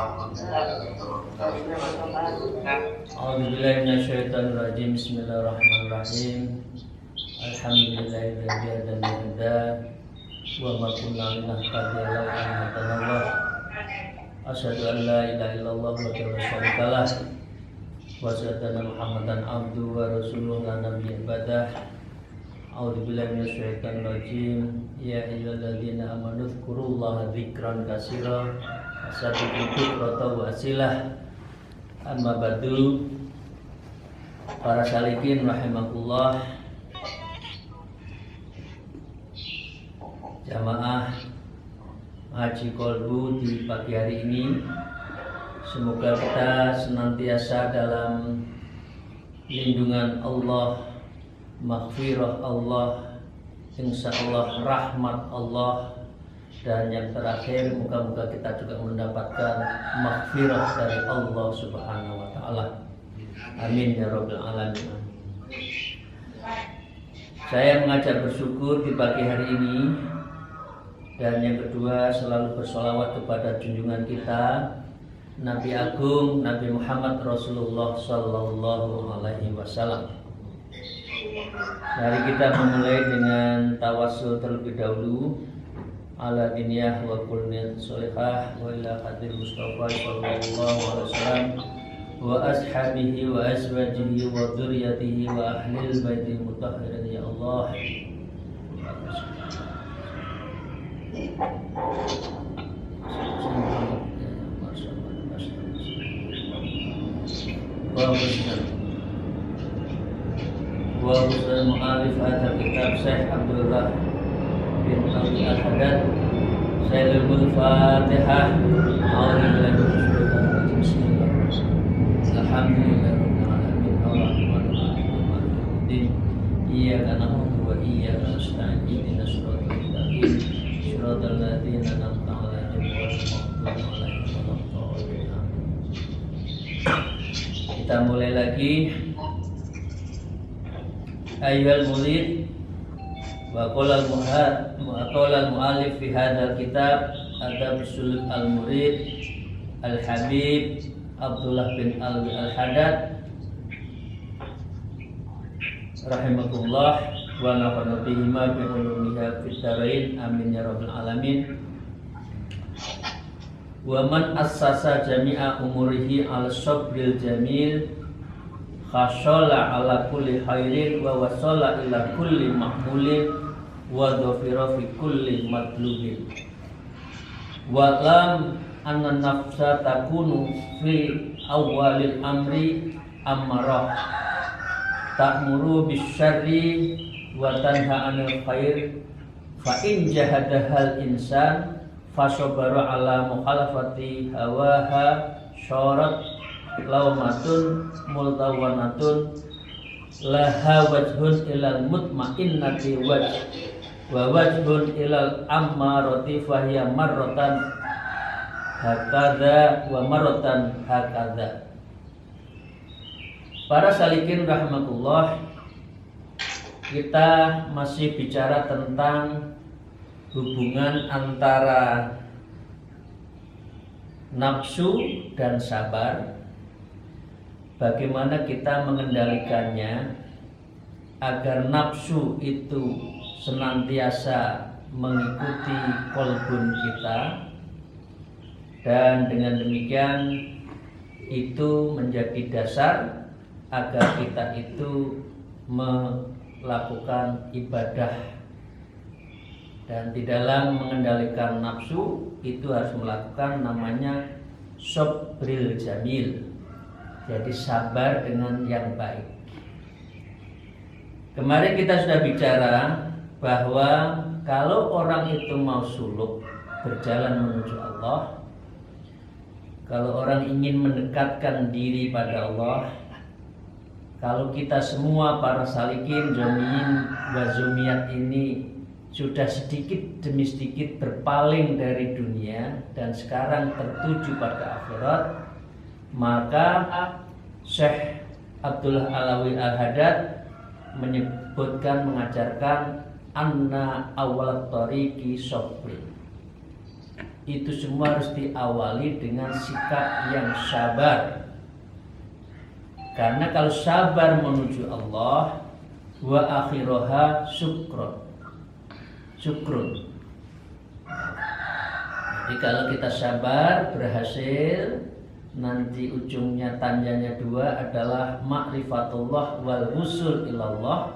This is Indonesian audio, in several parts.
A'udzubillahi minasyaitonirrajim. Bismillahirrahmanirrahim. Alhamdulillahilladzi hadana lihada wa ma kunna linahtadiya laula an hadana. Asyhadu an la ilaha illallah wa la syarika lah wa asyhadu anna Muhammadan abduhu wa rasuluhu la nabiyya ba'dah. A'udzubillahi minasyaitonirrajim. Ya ayyuhalladzina amanu dzkurullaha dzikran katsira wasabbihu bukratan wa asilah. Amma ba'du. Para salikin rahimakumullah, jamaah Haji Kolbu di pagi hari ini, semoga kita senantiasa dalam lindungan Allah, maghfirah Allah, insyaallah rahmat Allah, dan yang terakhir moga-moga kita juga mendapatkan maghfirah dari Allah Subhanahu wa taala. Amin ya rabbal alamin. Saya mengajak bersyukur di pagi hari ini, dan yang kedua selalu bersolawat kepada junjungan kita Nabi Agung Nabi Muhammad Rasulullah Sallallahu Alaihi Wasallam. Mari kita memulai dengan tawassul terlebih dahulu ala diniyah wa kulniyat sholihah wa ila hadir Mustafa Sallallahu Alaihi Wasallam wa ashabihi wa azwajihi wa dzurriyyatihi wa ahlil baiti mutahhirin ya Allah. Wa husnul mu'alif hadzal kitab Syekh Abdullah bin Ali Al-Haddad. Sayyidul Fatihah. Alhamdulillahirabbil alamin arrahmanir rahim maliki iyyaka na'budu wa iyyaka nasta'in ihdinas siratal mustaqim siratal ladzina an'amta 'alaihim ghairil maghdubi 'alaihim waladdallin. Kita mulai lagi. Ayyuhal murid wa qala al-mu'allif fi hadzal kitab Adab Suluk al-Murid Al-Habib Abdullah bin Ali Al-Haddad rahimahullah wa nafa'ana bihi ma bi ulumiha fid dharain amin ya rabbal alamin. Wa man assasa jami'a umurihi al-sabril jamil khashala ala kulli khairin wa wasala ila kulli mahmulin wa dhafira fi kulli matlubin wa lam anna nafsa takunu fi awwalil amri ammarah ta'muru bisyarri wa tanha 'anil khair fa in jahadahal insan fasabara ala mukhalafati hawaha syarat laumatun multawanatun laha wajhun ilal mutmainnati wajh wa wajhun ilal ammarati fahiya marratan hakadha wa marratan hakadha. Para salikin rahmatullah, kita masih bicara tentang hubungan antara nafsu dan sabar. Bagaimana kita mengendalikannya agar nafsu itu senantiasa mengikuti kolbun kita, dan dengan demikian itu menjadi dasar agar kita itu melakukan ibadah. Dan di dalam mengendalikan nafsu itu harus melakukan namanya sabril jamil, jadi sabar dengan yang baik. Kemarin kita sudah bicara bahwa kalau orang itu mau suluk berjalan menuju Allah, kalau orang ingin mendekatkan diri pada Allah, kalau kita semua para salikin, jomiin, wazumiyat ini sudah sedikit demi sedikit berpaling dari dunia dan sekarang tertuju pada akhirat, maka Syekh Abdullah Alawi Al-Haddad mengajarkan anna awal tariqi sabri. itu semua harus diawali dengan sikap yang sabar. Karena kalau sabar menuju Allah, wa akhiroha syukrun. Jadi kalau kita sabar berhasil, nanti ujungnya tanjanya dua adalah ma'rifatullah wal wusul ilallah,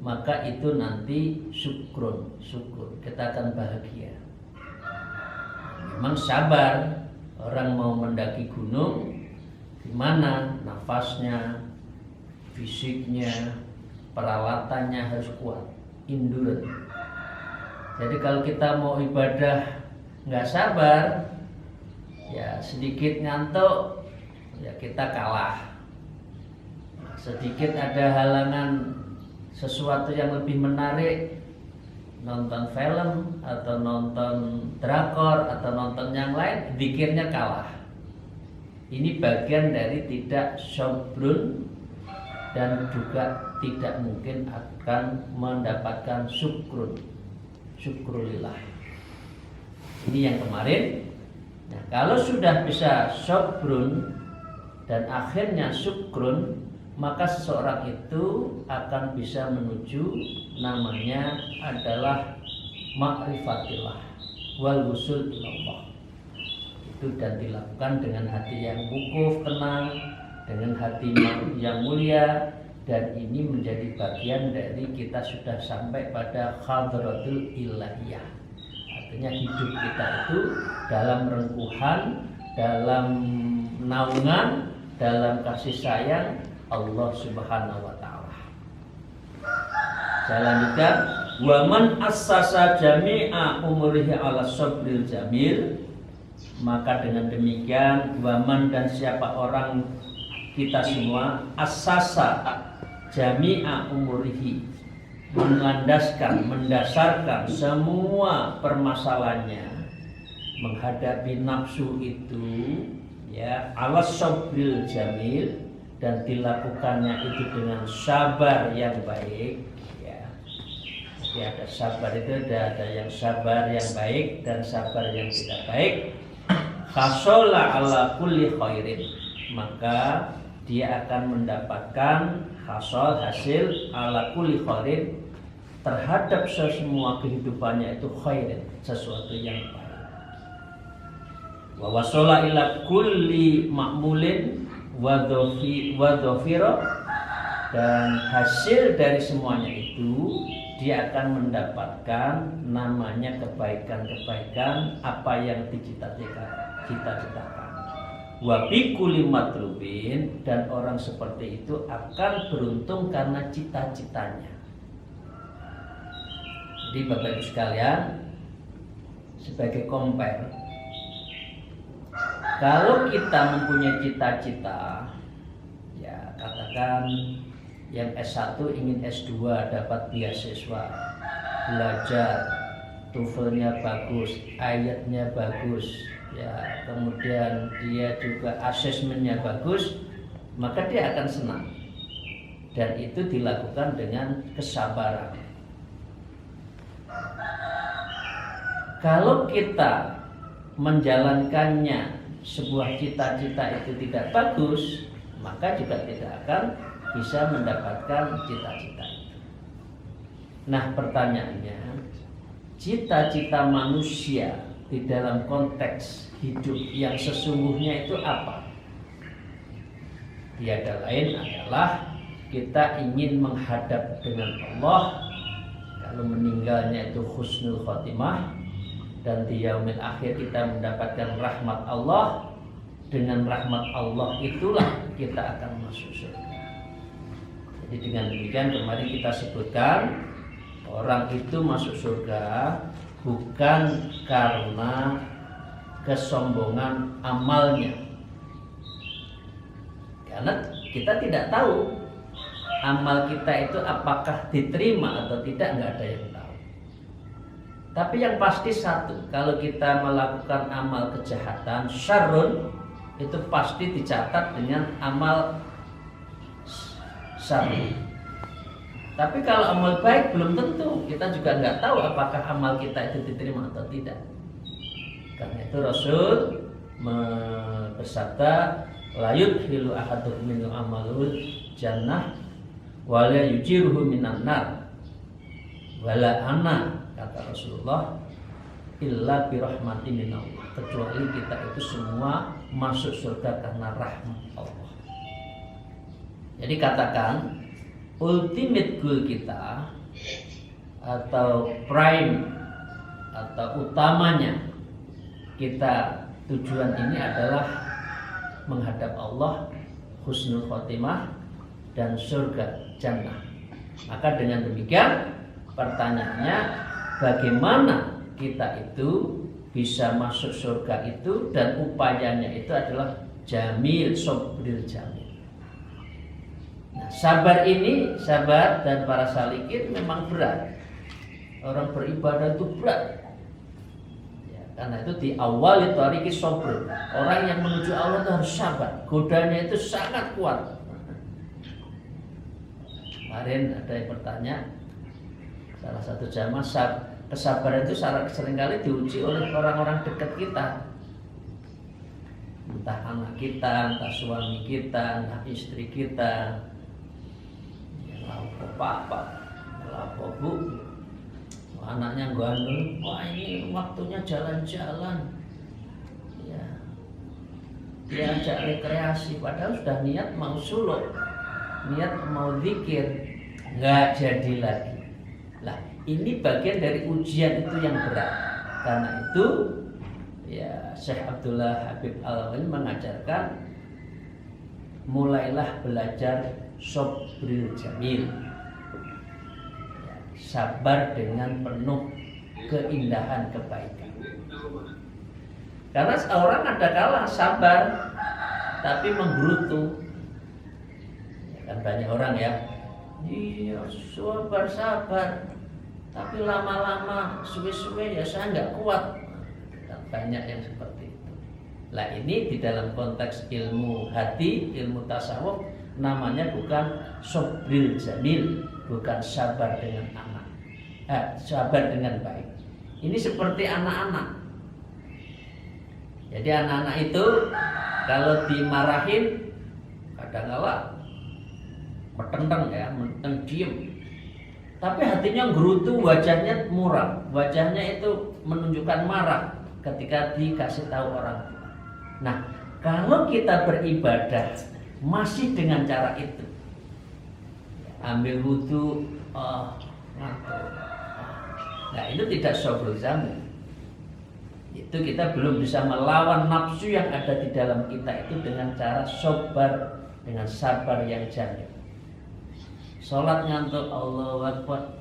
maka itu nanti syukur, kita akan bahagia. Memang sabar, orang mau mendaki gunung, gimana nafasnya, fisiknya, peralatannya harus kuat, endurance. Jadi kalau kita mau ibadah nggak sabar, ya sedikit ngantuk, ya kita kalah. Sedikit ada halangan sesuatu yang lebih menarik, nonton film atau nonton drakor atau nonton yang lain, zikirnya kalah. Ini bagian dari tidak sabrun dan juga tidak mungkin akan mendapatkan syukrulillah. Ini yang kemarin. Nah, kalau sudah bisa sabrun dan akhirnya syukrun, maka seseorang itu akan bisa menuju namanya adalah ma'rifatillah wal wusul ilallah. Itu dan dilakukan dengan hati yang wukuf, tenang, dengan hati yang mulia, dan ini menjadi bagian dari kita sudah sampai pada hadratul ilahiyah. Artinya hidup kita itu dalam rengkuhan, dalam naungan, dalam kasih sayang Allah Subhanahu wa taala. Saya lanjutkan, wa man assasa jami'a umurihi ala sabril jamil, maka dengan demikian waman dan siapa orang kita semua assasa jami'a umurihi, melandaskan, mendasarkan semua permasalahannya menghadapi nafsu itu, ya, ala sabril jamil, dan dilakukannya itu dengan sabar yang baik, ya. Jadi ada sabar itu ada yang sabar yang baik dan sabar yang tidak baik. Hasola ala kulli khairin, maka dia akan mendapatkan hasil ala kulli khairin, terhadap semua kehidupannya itu khairin, sesuatu yang baik. Wa wasola ila kulli ma'mulin wadhofiro, dan hasil dari semuanya itu dia akan mendapatkan namanya kebaikan-kebaikan apa yang dicita-citakan. Wa bi kulli matlubin, dan orang seperti itu akan beruntung karena cita-citanya. Jadi Bapak Ibu sekalian, sebagai compare, kalau kita mempunyai cita-cita, ya katakan yang S1 ingin S2 dapat beasiswa, belajar, TOEFL-nya bagus, IELTS-nya bagus, ya kemudian dia juga asesmennya bagus, maka dia akan senang. Dan itu dilakukan dengan kesabaran. Kalau kita menjalankannya sebuah cita-cita itu tidak bagus, maka juga tidak akan bisa mendapatkan cita-cita itu. Nah, pertanyaannya, cita-cita manusia di dalam konteks hidup yang sesungguhnya itu apa? Tiada lain adalah kita ingin menghadap dengan Allah, kalau meninggalnya itu husnul khotimah, dan di yaumil akhir kita mendapatkan rahmat Allah. Dengan rahmat Allah itulah kita akan masuk surga. Jadi dengan demikian kemarin kita sebutkan, orang itu masuk surga bukan karena kesombongan amalnya, karena kita tidak tahu amal kita itu apakah diterima atau tidak, nggak ada yang tahu. Tapi yang pasti satu, kalau kita melakukan amal kejahatan, syarrun, itu pasti dicatat dengan amal syarrun. Tapi kalau amal baik belum tentu, kita juga nggak tahu apakah amal kita itu diterima atau tidak. Karena itu Rasul bersabda, la yudkhilu ahadukum min amalul jannah wa la yujiruhu minan nar. Wala ana, kata Rasulullah, illa bi rahmatin minallah, kecuali kita itu semua masuk surga karena rahmat Allah. Jadi katakan ultimate goal kita atau prime atau utamanya kita tujuan ini adalah menghadap Allah, husnul khotimah dan surga jannah. Maka dengan demikian pertanyaannya, bagaimana kita itu bisa masuk surga itu, dan upayanya itu adalah jamil, sobril jamil. Nah, sabar ini, sabar dan para salikin memang berat. Orang beribadah itu berat. Ya, karena itu di awal itu hari sobr. Orang yang menuju Allah itu harus sabar. Godanya itu sangat kuat. Kemarin ada yang bertanya, salah satu jamaah, kesabaran itu seringkali diuji oleh orang-orang dekat kita. Entah anak kita, entah suami kita, entah istri kita. Lapo papa, lapo bu, anaknya gandul, wah ini waktunya jalan-jalan. Ya, dia ajak rekreasi, padahal sudah niat mau suluk, niat mau zikir, nggak jadi lagi. Lah, ini bagian dari ujian itu yang berat. Karena itu, ya Syekh Abdullah Habib Al-Ghani mengajarkan, mulailah belajar sobril jamil, ya, sabar dengan penuh keindahan kebaikan. Karena orang ada kala sabar tapi menggerutu. Ya, kan banyak orang ya, iya sabar tapi lama-lama suwe-suwe ya saya nggak kuat. Dan banyak yang seperti itu. Lah ini di dalam konteks ilmu hati, ilmu tasawuf, namanya bukan sobril jamil, bukan sabar dengan anak, sabar dengan baik. Ini seperti anak-anak. Jadi anak-anak itu kalau dimarahin kadang-kala metenteng ya, metenteng diem. Tapi hatinya gerutu, wajahnya muram, wajahnya itu menunjukkan marah ketika dikasih tahu orang tua. Nah, kalau kita beribadah masih dengan cara itu, ambil wudu, ngantuk. Nah, itu tidak sobril jamil. Itu kita belum bisa melawan nafsu yang ada di dalam kita itu dengan cara sabar, dengan sabar yang jamil. Sholat ngantuk, Allahu Akbar,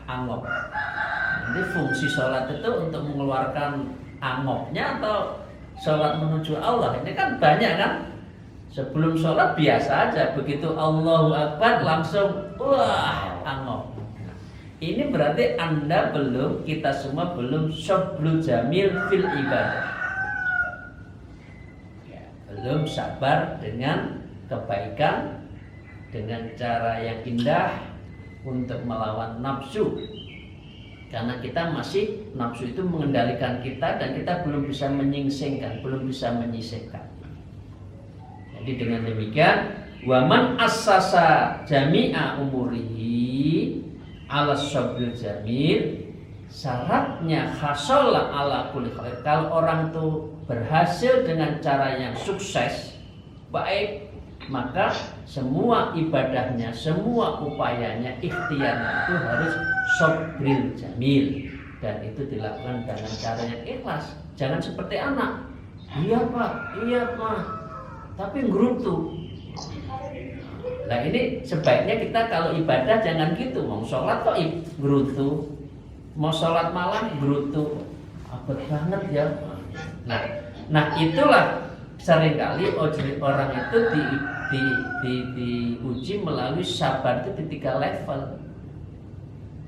angop. Jadi fungsi sholat itu untuk mengeluarkan angopnya atau sholat menuju Allah. Ini kan banyak kan. Sebelum sholat biasa aja, begitu Allahu Akbar langsung angop. Ini berarti Anda belum, kita semua belum sobrul jamil fil ibadah. Ya, belum sabar dengan kebaikan, dengan cara yang indah untuk melawan nafsu. Karena kita masih, nafsu itu mengendalikan kita dan kita belum bisa menyingsingkan, belum bisa menyisihkan. Jadi dengan demikian, waman assasa jami'a umurihi ala sabril jamil, syaratnya hasola ala kulli khair. Kalau orang itu berhasil dengan cara yang sukses, baik, maka semua ibadahnya, semua upayanya, ikhtiarnya itu harus sabril jamil, dan itu dilakukan dengan cara yang ikhlas. Jangan seperti anak, iya pak, tapi ngerutu. Nah ini sebaiknya kita kalau ibadah jangan gitu. Mau sholat kok ngerutu, mau sholat malam ngerutu, abot banget ya. Nah itulah seringkali orang itu diuji melalui sabar itu di 3 level.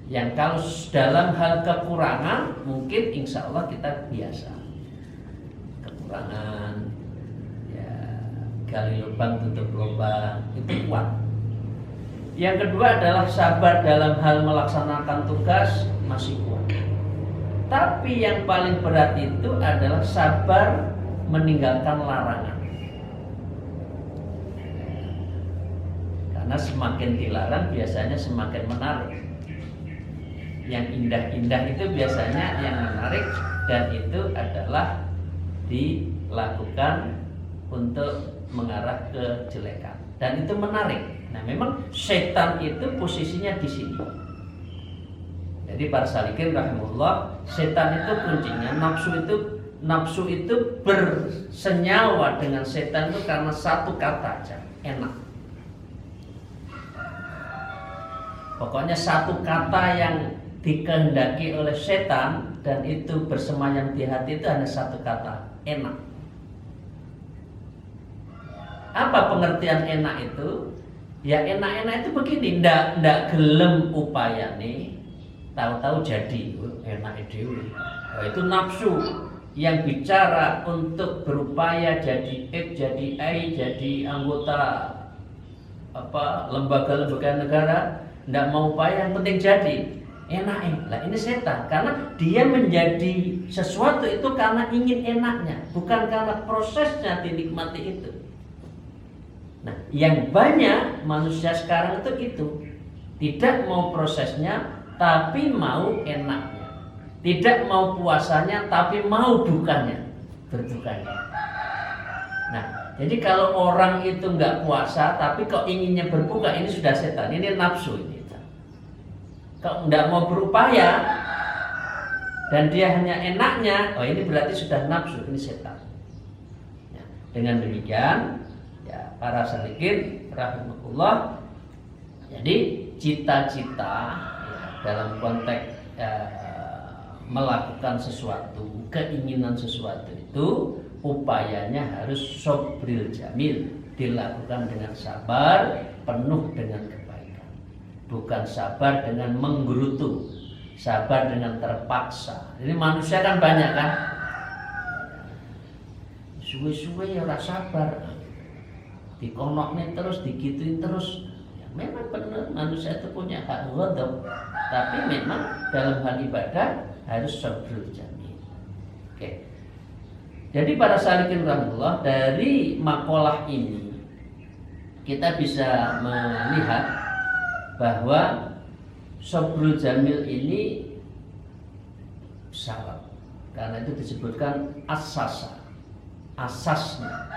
Yang kalau dalam hal kekurangan mungkin insya Allah kita biasa. Kekurangan, ya gali lubang tutup lubang, itu kuat. Yang kedua adalah sabar dalam hal melaksanakan tugas, masih kuat. Tapi yang paling berat itu adalah sabar meninggalkan larangan. Karena semakin dilarang biasanya semakin menarik. Yang indah-indah itu biasanya yang menarik, dan itu adalah dilakukan untuk mengarah ke kejelekan, dan itu menarik. Nah, memang setan itu posisinya di sini. Jadi para salikin rahimahullah, setan itu kuncinya, nafsu itu bersenyawa dengan setan itu karena satu kata aja, enak. Pokoknya satu kata yang dikehendaki oleh setan dan itu bersemayam di hati itu hanya satu kata, enak. Apa pengertian enak itu? Ya enak-enak itu begini, ndak gelem upaya nih, tahu-tahu jadi enak dewe. Itu nafsu yang bicara untuk berupaya jadi jadi jadi anggota lembaga-lembaga negara, ndak mau upaya, yang penting jadi enak. Lah ini setan, karena dia menjadi sesuatu itu karena ingin enaknya, bukan karena prosesnya dinikmati itu. Nah, yang banyak manusia sekarang itu tidak mau prosesnya, tapi mau enaknya. Tidak mau puasanya, tapi mau bukanya, berbukanya. Nah, jadi kalau orang itu nggak puasa, tapi kok inginnya berbuka, ini sudah setan, ini nafsu ini. Kalau nggak mau berupaya dan dia hanya enaknya, oh ini berarti sudah nafsu, ini setan. Ya, dengan demikian, ya para salikin rahimahullah, jadi cita-cita ya, dalam konteks melakukan sesuatu, keinginan sesuatu itu upayanya harus sobril jamil, dilakukan dengan sabar, penuh dengan kebaikan, bukan sabar dengan menggerutu, sabar dengan terpaksa. Jadi manusia kan banyak kan, suwe-suwe ya ora sabar, dikonoknya terus, digituin terus. Ya, memang benar manusia itu punya hak ghadab, tapi memang dalam hal ibadah harus sabrul jamil. Oke. Jadi para salikin rahimahullah, dari makalah ini kita bisa melihat bahwa sabrul jamil ini syarat. Karena itu disebutkan asasnya,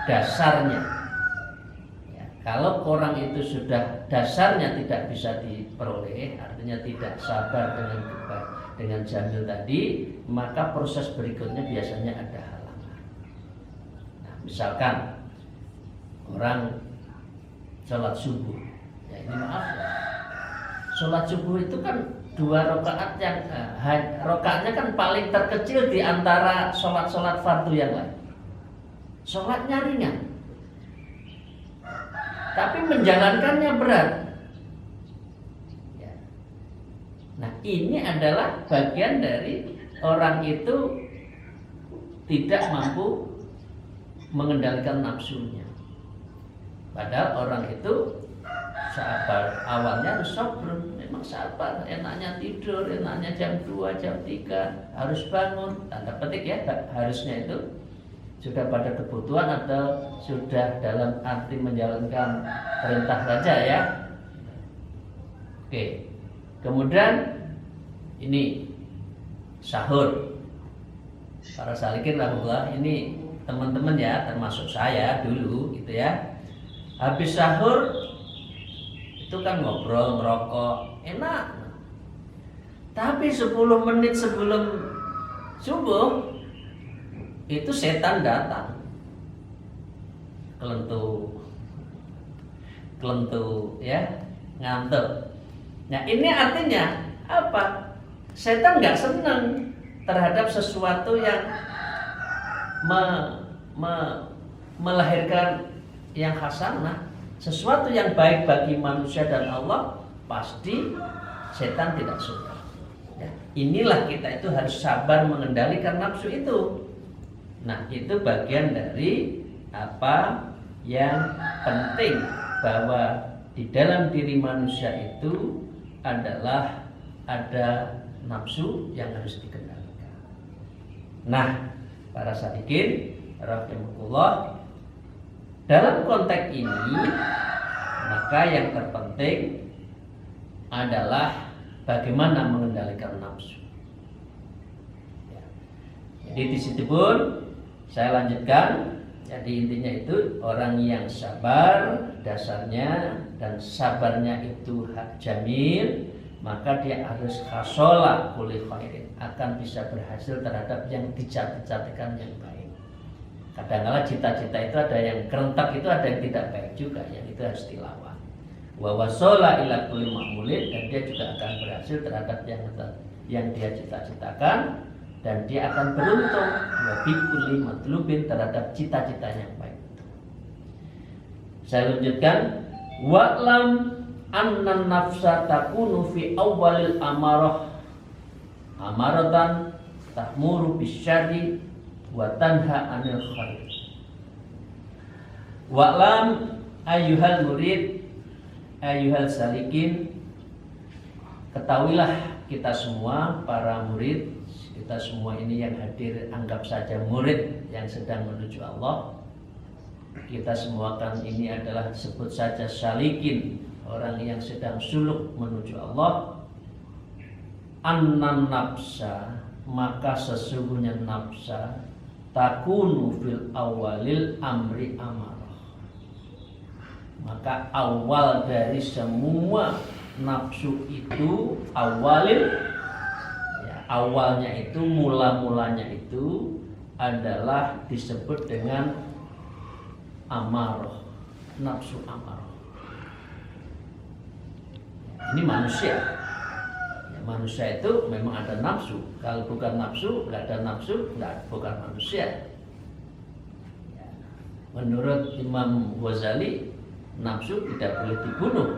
dasarnya. Kalau orang itu sudah dasarnya tidak bisa diperoleh, artinya tidak sabar dengan jamil tadi, maka proses berikutnya biasanya ada halangan. Nah, misalkan orang sholat subuh, ya ini maaf ya, sholat subuh itu kan 2 rakaat yang rakaatnya kan paling terkecil di antara sholat-sholat fardu yang lain. Sholatnya ringan, tapi menjalankannya berat. Ya. Nah, ini adalah bagian dari orang itu tidak mampu mengendalikan nafsunya. Padahal orang itu sabar, awalnya harus sabar, memang sabar, enaknya tidur, enaknya jam 2, jam 3 harus bangun. Tanda petik ya, harusnya itu sudah pada kebutuhan atau sudah dalam arti menjalankan perintah saja ya. Oke. Kemudian ini sahur. Para salikin rahimahullah, ini teman-teman ya, termasuk saya dulu gitu ya. Habis sahur itu kan ngobrol, ngerokok, enak. Tapi 10 menit sebelum subuh itu setan datang, kelentu ya, ngantuk. Nah, ini artinya apa? Setan nggak senang terhadap sesuatu yang melahirkan yang hasanah, sesuatu yang baik bagi manusia dan Allah, pasti setan tidak suka. Ya, inilah kita itu harus sabar mengendalikan nafsu itu. Nah, itu bagian dari apa yang penting, bahwa di dalam diri manusia itu adalah ada nafsu yang harus dikendalikan. Nah, para sadikin rahimakumullah, dalam konteks ini maka yang terpenting adalah bagaimana mengendalikan nafsu. Ya. Jadi di situ pun saya lanjutkan. Jadi intinya itu orang yang sabar dasarnya, dan sabarnya itu hak jamil, maka dia harus hasola kulli khairin, akan bisa berhasil terhadap yang dicita-citakan yang baik. Kadang-kala cita-cita itu ada yang kerentak, itu ada yang tidak baik juga, yang itu harus dilawan. Wa wasola ila kulli ma'mulin, dan dia juga akan berhasil terhadap yang dia cita-citakan, dan dia akan beruntung lebih kulli matlubin terhadap cita-cita yang baik. Saya lanjutkan, wa'lam anna nafsa takunu fi awwalil amarah amaratan ta'muru bisyarri wa tanha 'anil khair. Wa'lam ayyuhal murid, ayyuhal salikin, ketahuilah kita semua para murid, kita semua ini yang hadir anggap saja murid yang sedang menuju Allah. Kita semua kan ini adalah sebut saja salikin, orang yang sedang suluk menuju Allah. Annan nafsa, maka sesungguhnya nafsa takunu fil awalil amri amarah, maka awal dari semua nafsu itu awalnya itu, mula-mulanya itu adalah disebut dengan amarah, nafsu amarah. Ini manusia. Ya, manusia itu memang ada nafsu. Kalau bukan nafsu, nggak ada nafsu, bukan manusia. Ya. Menurut Imam Ghazali, nafsu tidak boleh dibunuh.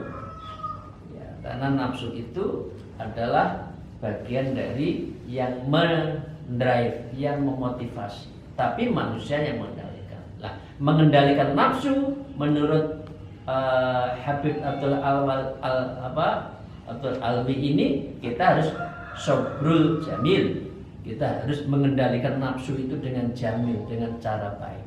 Ya, karena nafsu itu adalah bagian dari yang mendrive, yang memotivasi. Tapi manusia yang mengendalikan. Nah, mengendalikan nafsu menurut Habib Abdul Alwi ini, kita harus sobrul jamil. Kita harus mengendalikan nafsu itu dengan jamil, dengan cara baik.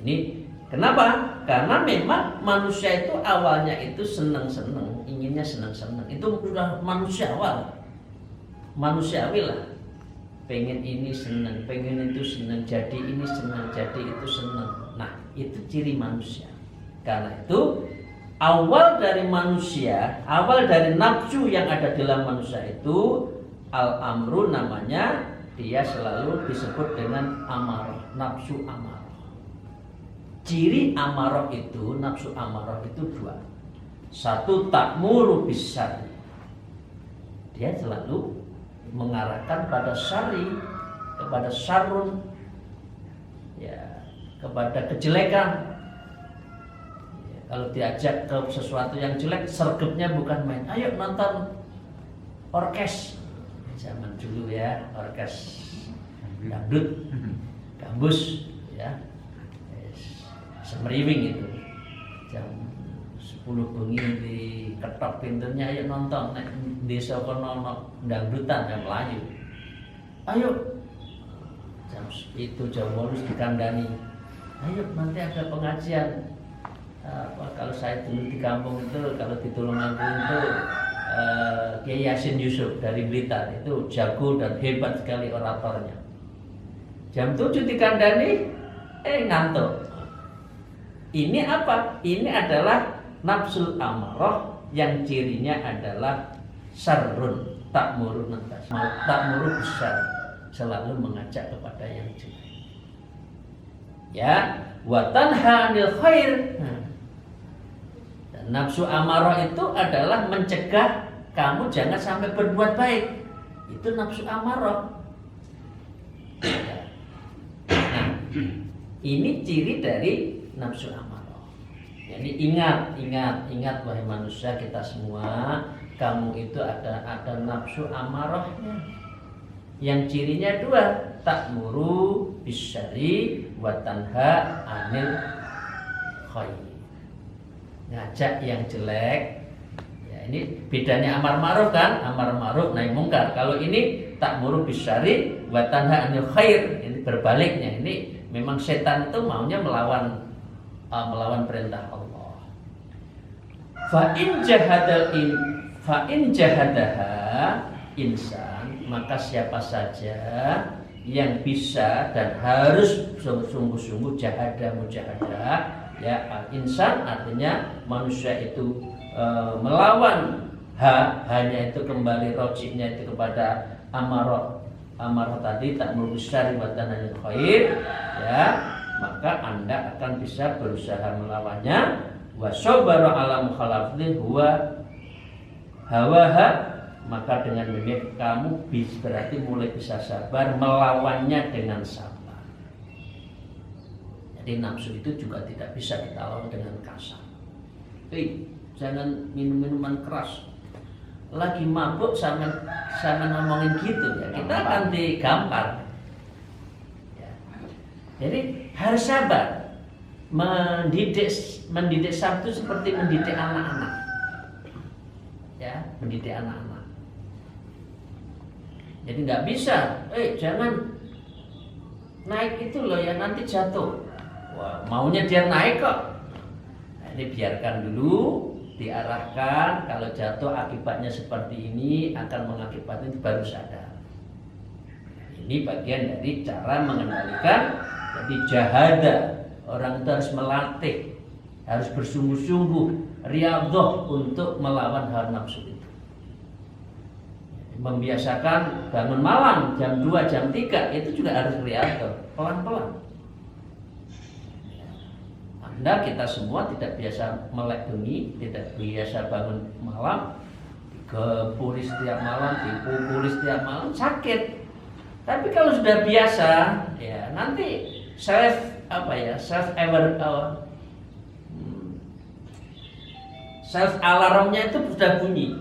Ini kenapa? Karena memang manusia itu awalnya itu senang-senang, inginnya senang-senang. Itu sudah manusia awal, manusiawi lah. Pengen ini senang, pengen itu senang, jadi ini senang, jadi itu senang. Nah, itu ciri manusia. Karena itu awal dari manusia, awal dari nafsu yang ada dalam manusia itu al-amru namanya, dia selalu disebut dengan amarah, nafsu amarah. Ciri amarah itu, nafsu amarah itu dua. Satu, ta'muru bisyarri, dia selalu mengarahkan pada syarri, kepada syarrun, ya, kepada kejelekan. Ya, kalau diajak ke sesuatu yang jelek, sergapnya bukan main. Ayo nonton orkes, zaman dulu ya, orkes dangdut, gambus, ya, semeriwing itu. Jam 10 bengi di ketok pintunya, ayo nonton, nek desa kono dangdutan yang Melayu. Ayo. Jam itu jam 8 dikandani. Ayo nanti ada pengajian. Kalau saya dulu di kampung itu, kalau di Tulungagung itu Kiai Yasin Yusuf dari Blitar itu jago dan hebat sekali oratornya. Jam 7 dikandani, ngantuk. Ini apa? Ini adalah nafsul amarah yang cirinya adalah syarrun, ta'muru bisyarr, selalu mengajak kepada yang jelek. Ya, wa tanha 'anil khair. Dan nafsu amarah itu adalah mencegah kamu jangan sampai berbuat baik. Itu nafsu amarah. Nah, ini ciri dari nafsu amarah. Jadi ingat wahai manusia, kita semua, kamu itu ada nafsu amarahnya. Yang cirinya dua, ta'muru bisyarri wa tanha 'anil khair. Ngajak yang jelek. Ya, ini bedanya amar ma'ruf kan? Amar ma'ruf nahi mungkar. Kalau ini ta'muru bisyari wa tanha 'anil khair. Ini berbaliknya. Ini memang setan itu maunya melawan perintah Allah. Fa in jahadaha insan, maka siapa saja yang bisa dan harus sungguh-sungguh mujahadah ya, insan artinya manusia itu melawan hanya itu kembali rojiknya itu kepada amarah tadi, ta'muru bisyarri wa tanha 'anil khair ya, maka Anda akan bisa berusaha melawannya. Wa sabara 'ala mukhalafati huwa hawaha, maka dengan demikian kamu berarti mulai bisa sabar melawannya dengan sabar. Jadi nafsu itu juga tidak bisa kita lawan dengan kasar. Jangan minum minuman keras. Lagi mabuk sama ngomongin gitu ya, kita akan digampar. Ya. Jadi harus sabar. Mendidik Sabtu seperti mendidik anak-anak. Ya, mendidik anak-anak. Jadi nggak bisa, jangan naik itu loh ya, nanti jatuh. Wah, maunya dia naik kok. Nah, ini biarkan dulu, diarahkan. Kalau jatuh akibatnya seperti ini akan mengakibatkan baru sadar. Ini bagian dari cara mengendalikan. Jadi jahada, orang itu harus melatih, harus bersungguh-sungguh, riyadhah untuk melawan hawa nafsu itu. Membiasakan bangun malam jam 2, jam 3 itu juga harus riyadhah, pelan-pelan. Anda kita semua tidak biasa melek bengi, tidak biasa bangun malam, dikepuli setiap malam, dipukuli setiap malam, sakit. Tapi kalau sudah biasa, ya nanti self alarmnya itu sudah bunyi.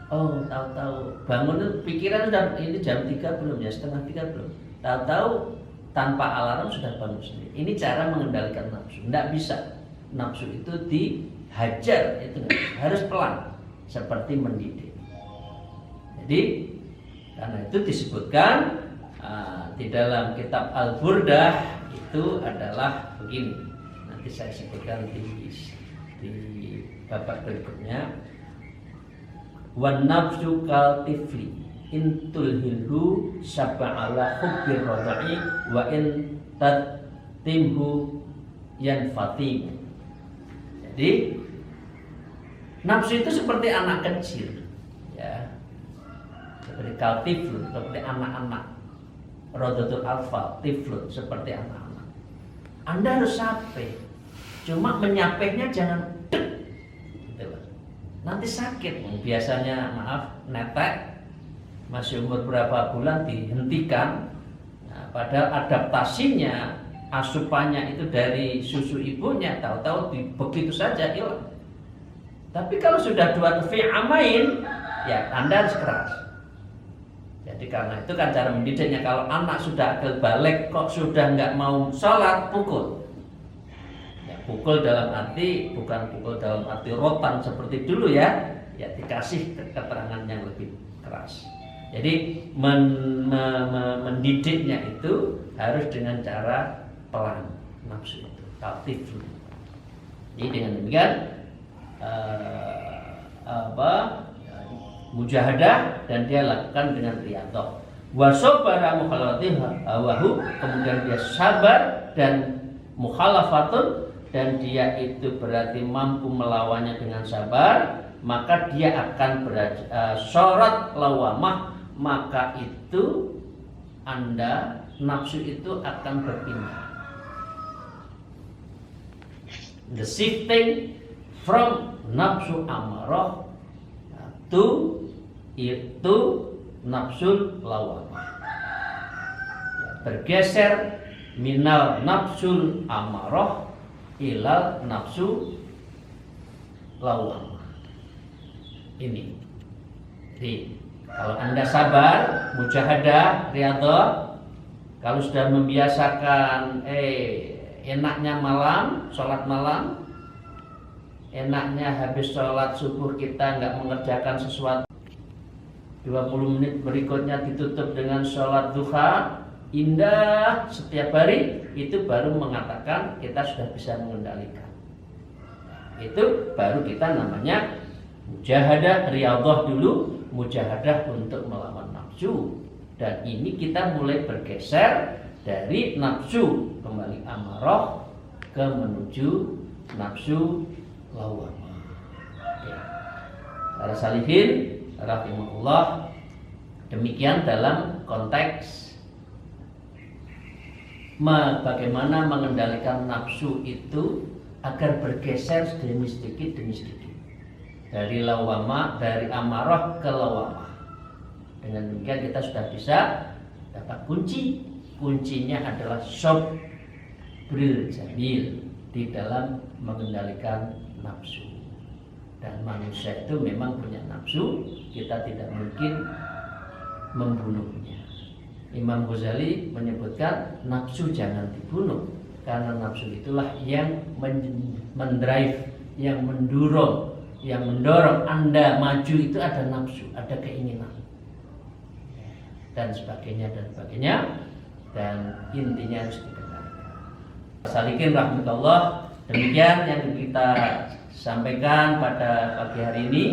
Oh, tahu-tahu bangun itu pikiran sudah ini jam 3 belum ya, setengah 3 belum. Tahu-tahu tanpa alarm sudah bangun sendiri. Ini cara mengendalikan nafsu. Tidak bisa nafsu itu dihajar, itu harus pelan, seperti mendidik. Jadi karena itu disebutkan di dalam kitab Al-Burdah itu adalah begini. Nanti saya sebutkan di babak berikutnya. Wan nafsu kal tifli intul hilhu sab'ala hubbir radai wa in tatimhu yanfatim. Jadi nafsu itu seperti anak kecil ya, seperti kal tiflun, seperti anak-anak. Rodatul alfa tiflun, seperti anak-anak. Anda harus sapeh, cuma menyapehnya jangan nanti sakit. Biasanya netek masih umur berapa bulan dihentikan. Nah, padahal adaptasinya, asupannya itu dari susu ibunya, tahu-tahu begitu saja hilang. Tapi kalau sudah 2 fi amain, ya Anda harus keras. Jadi karena itu kan cara mendidiknya. Kalau anak sudah akil balik kok sudah nggak mau sholat, pukul. Pukul dalam arti, bukan pukul dalam arti rotan seperti dulu ya, ya dikasih keterangan yang lebih keras. Jadi mendidiknya itu harus dengan cara pelan, nafsu itu aktif. Jadi dengan demikian mujahadah, dan dia lakukan dengan riyadhah. Wa sabara mukhalafatiha hawahu, kemudian dia sabar dan mukhalafatun, dan dia itu berarti mampu melawannya dengan sabar, maka dia akan syarat lawamah, maka itu Anda nafsu itu akan berpindah. The shifting from nafsu amarah to itu nafsul lawamah. Bergeser minal nafsul amarah ilal nafsu lawamah. Ini. Jadi kalau Anda sabar, mujahadah, riyadhah, kalau sudah membiasakan enaknya malam, sholat malam, enaknya habis sholat subuh kita nggak mengerjakan sesuatu, 20 menit berikutnya ditutup dengan sholat duha indah setiap hari, itu baru mengatakan kita sudah bisa mengendalikan. Itu baru kita namanya mujahadah, riyadhah dulu, mujahadah untuk melawan nafsu. Dan ini kita mulai bergeser dari nafsu kembali amarah ke menuju nafsu lawamah. Para salihin rahimahullah, demikian dalam konteks bagaimana mengendalikan nafsu itu agar bergeser demi sedikit dari lawamah, dari amarah ke lawamah. Dengan demikian kita sudah bisa dapat kuncinya adalah sabril jamil di dalam mengendalikan nafsu. Dan manusia itu memang punya nafsu, kita tidak mungkin membunuhnya. Imam Ghazali menyebutkan nafsu jangan dibunuh, karena nafsu itulah yang mendrive, yang mendorong Anda maju. Itu ada nafsu, ada keinginan dan sebagainya dan intinya harus didengarkan. Salikin rahmatullah, demikian yang kita sampaikan pada pagi hari ini.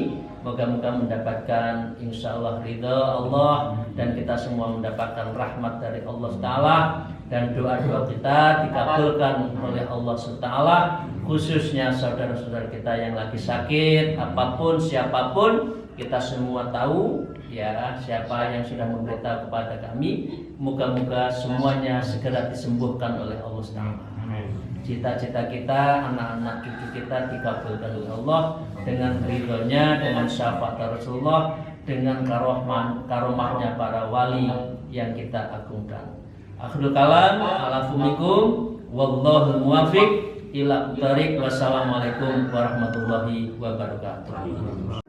Moga-moga mendapatkan insyaallah ridha Allah, dan kita semua mendapatkan rahmat dari Allah Ta'ala, dan doa-doa kita dikabulkan oleh Allah Ta'ala, khususnya saudara-saudara kita yang lagi sakit, apapun siapapun, kita semua tahu ya siapa yang sudah memberitahu kepada kami. Moga-moga semuanya segera disembuhkan oleh Allah Ta'ala. Cita-cita kita, anak-anak cucu kita dikabulkan oleh Allah dengan ridhonya, dengan syafaat Rasulullah, dengan karomahnya para wali yang kita agungkan. Akhirul kalam, alafumikum, wallahu muwafiq ila thariq. Wassalamualaikum warahmatullahi wabarakatuh.